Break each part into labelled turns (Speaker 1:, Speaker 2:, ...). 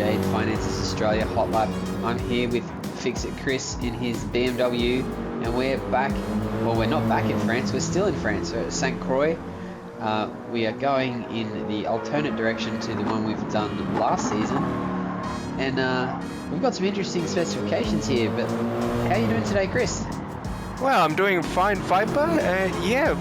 Speaker 1: Trade Finances Australia Hotlap. I'm here with Fix-It Chris in his BMW, and we're back. Well, we're not back in France, we're still in France. We're at St Croix. We are going in the alternate direction to the one we've done last season, and we've got some interesting specifications here. But how are you doing today, Chris?
Speaker 2: Well, I'm doing fine, Viper. Yeah,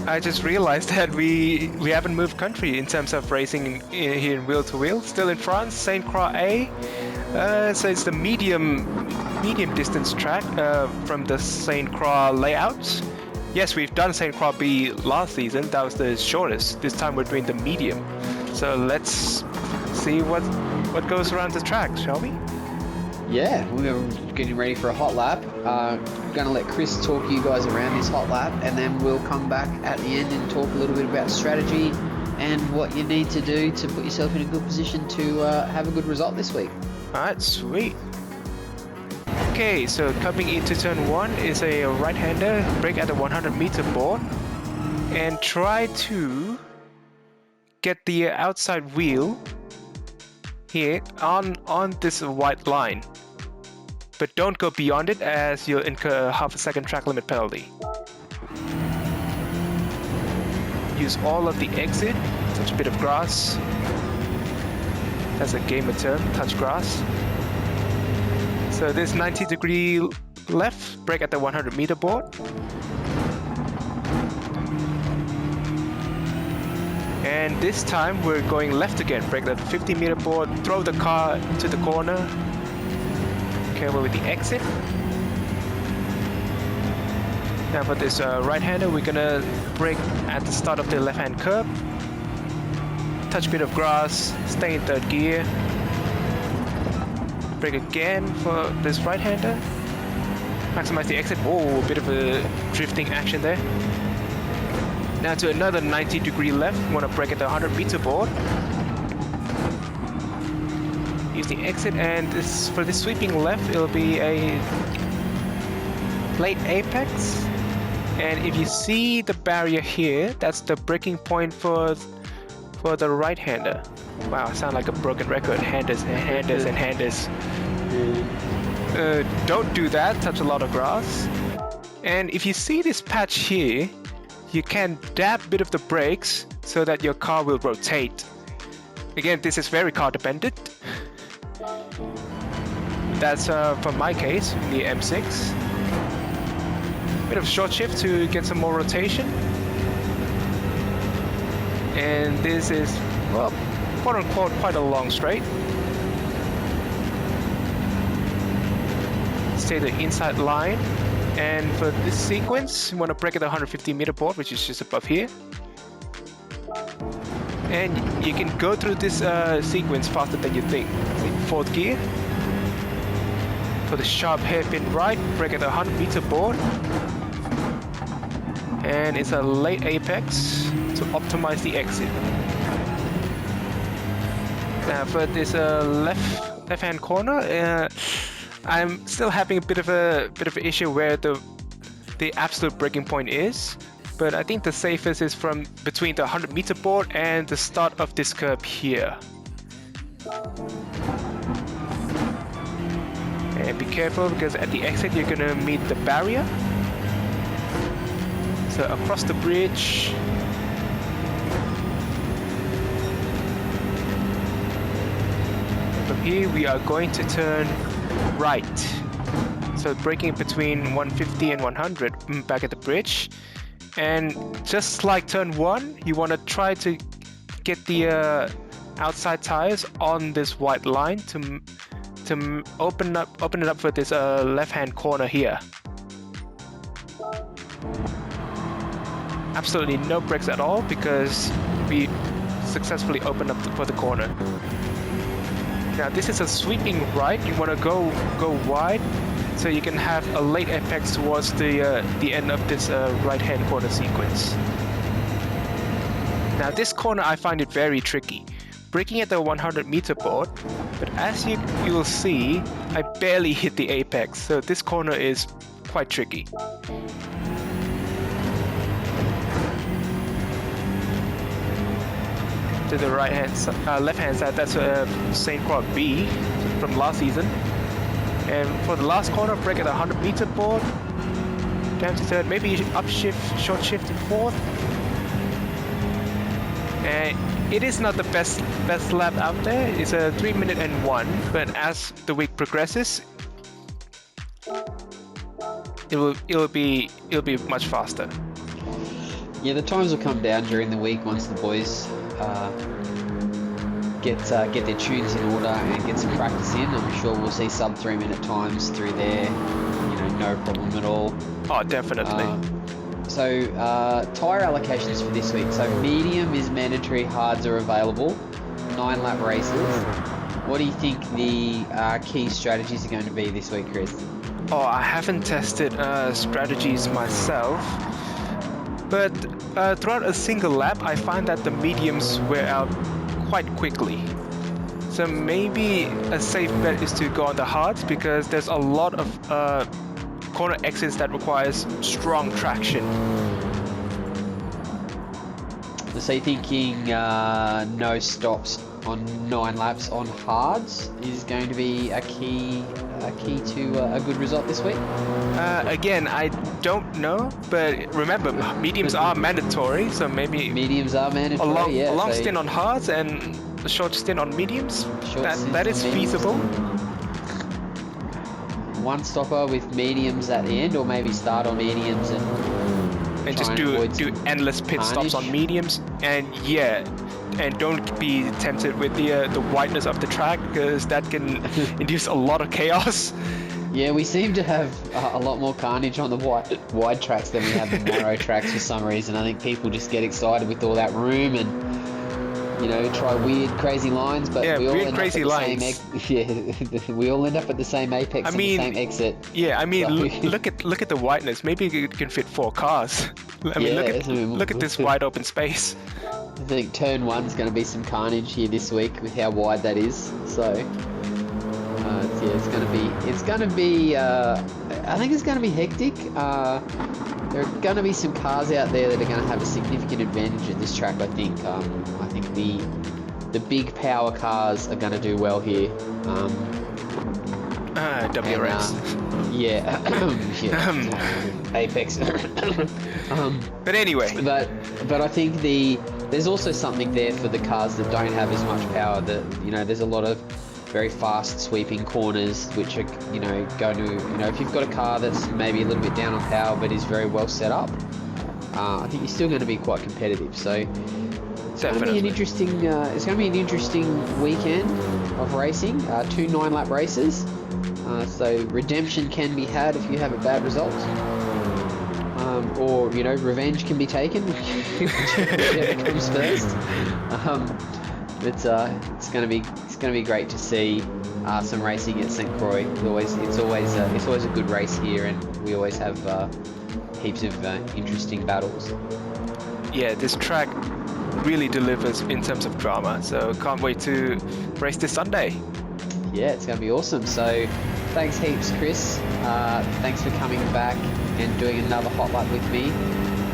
Speaker 2: I just realized that we haven't moved country in terms of racing here in wheel to wheel. Still in France, St Croix A. So it's the medium distance track from the St Croix layout. Yes, we've done St Croix B last season. That was the shortest. This time we're doing the medium. So let's see what goes around the track, shall we?
Speaker 1: Yeah, we're getting ready for a hot lap. Going to let Chris talk you guys around this hot lap, and then we'll come back at the end and talk a little bit about strategy and what you need to do to put yourself in a good position to have a good result this week.
Speaker 2: Alright, sweet. Okay, so coming into turn 1 is a right-hander, brake at the 100-meter board, and try to get the outside wheel here on this white line. But don't go beyond it, as you'll incur half a second track limit penalty. Use all of the exit, touch a bit of grass. That's a gamer term, touch grass. So this 90-degree left, brake at the 100-meter board. And this time we're going left again, brake at the 50-meter board, throw the car to the corner. Careful with the exit. Now for this right-hander, we're gonna brake at the start of the left-hand curve. Touch a bit of grass, stay in third gear. Brake again for this right-hander. Maximize the exit. Oh, a bit of a drifting action there. Now to another 90-degree left. We want to brake at the 100-meter board. Use the exit, and for this sweeping left, it'll be a late apex. And if you see the barrier here, that's the braking point for the right-hander. Wow, I sound like a broken record. Handers and handers and handers. Don't do that, touch a lot of grass. And if you see this patch here, you can dab a bit of the brakes so that your car will rotate. Again, this is very car dependent. That's for my case, the M6. Bit of short shift to get some more rotation. And this is, well, quote unquote, quite a long straight. Stay the inside line. And for this sequence, you want to brake at the 150-meter board, which is just above here. And you can go through this sequence faster than you think. Fourth gear. For the sharp hairpin right, brake at the 100-meter board. And it's a late apex to optimize the exit. Now for this left-hand corner, I'm still having a bit of an issue where the absolute braking point is, but I think the safest is from between the 100-meter board and the start of this curve here. And be careful, because at the exit you're gonna meet the barrier. So across the bridge. From here we are going to turn right. So braking between 150 and 100 back at the bridge. And just like turn 1, you want to try to get the outside tires on this white line to open it up for this left-hand corner here. Absolutely no brakes at all, because we successfully opened up for the corner. Now this is a sweeping right. You want to go wide, so you can have a late apex towards the end of this right-hand corner sequence. Now this corner I find it very tricky. Braking at the 100-meter board, but as you will see, I barely hit the apex, so this corner is quite tricky. to the left hand side, that's St Croix B from last season. And for the last corner, brake at 100-meter board, down to third, maybe upshift, short shift to fourth. And it is not the best lap out there. It's a 3-minute and 1, but as the week progresses, it'll be much faster.
Speaker 1: Yeah, the times will come down during the week once the boys get their tunes in order and get some practice in. I'm sure we'll see sub 3-minute times through there. No problem at all.
Speaker 2: Oh, definitely.
Speaker 1: So tyre allocations for this week. So medium is mandatory, hards are available. 9-lap races. What do you think the key strategies are going to be this week, Chris?
Speaker 2: Oh, I haven't tested strategies myself, but throughout a single lap, I find that the mediums wear out quite quickly. So maybe a safe bet is to go on the hards because there's a lot of corner exits that requires strong traction.
Speaker 1: So you're thinking no stops on 9 laps on hards is going to be a key to a good result this week?
Speaker 2: Again, I don't know, but remember, mediums are mandatory, so maybe
Speaker 1: mediums are mandatory.
Speaker 2: A long stint on hards and a short stint on mediums. That is feasible.
Speaker 1: One stopper with mediums at the end, or maybe start on mediums and
Speaker 2: just do endless pit stops on mediums, and don't be tempted with the wideness of the track because that can induce a lot of chaos.
Speaker 1: Yeah, we seem to have a lot more carnage on the wide tracks than we have the narrow tracks for some reason. I think people just get excited with all that room and try weird, crazy lines, but we all end up at the same we all end up at the same apex and the same exit.
Speaker 2: Yeah, I mean, look at the wideness. Maybe it can fit 4 cars. Look at this wide open space.
Speaker 1: I think turn 1's going to be some carnage here this week with how wide that is. So it's going to be. I think it's going to be hectic. There are going to be some cars out there that are going to have a significant advantage at this track. I think the big power cars are going to do well here.
Speaker 2: WRX.
Speaker 1: Apex.
Speaker 2: But anyway.
Speaker 1: But I think there's also something there for the cars that don't have as much power. That there's a lot of very fast sweeping corners which are going to if you've got a car that's maybe a little bit down on power but is very well set up, I think you're still going to be quite competitive. So it's going to be an interesting weekend of racing. 2 9-lap races. So redemption can be had if you have a bad result, or revenge can be taken, whichever comes first. It's going to be great to see some racing at St Croix. It's always a good race here, and we always have heaps of interesting battles.
Speaker 2: Yeah, this track really delivers in terms of drama, so can't wait to race this Sunday.
Speaker 1: Yeah, it's going to be awesome. So thanks heaps, Chris. Thanks for coming back and doing another hot lap with me.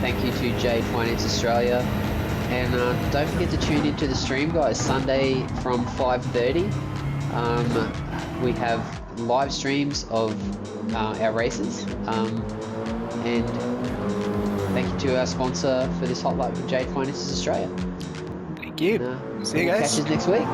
Speaker 1: Thank you to Jade Finance Australia. And don't forget to tune into the stream, guys. Sunday from 5:30. We have live streams of our races. And thank you to our sponsor for this hot lap, Jade Finance Australia.
Speaker 2: Thank you. See you guys.
Speaker 1: Catch us next week.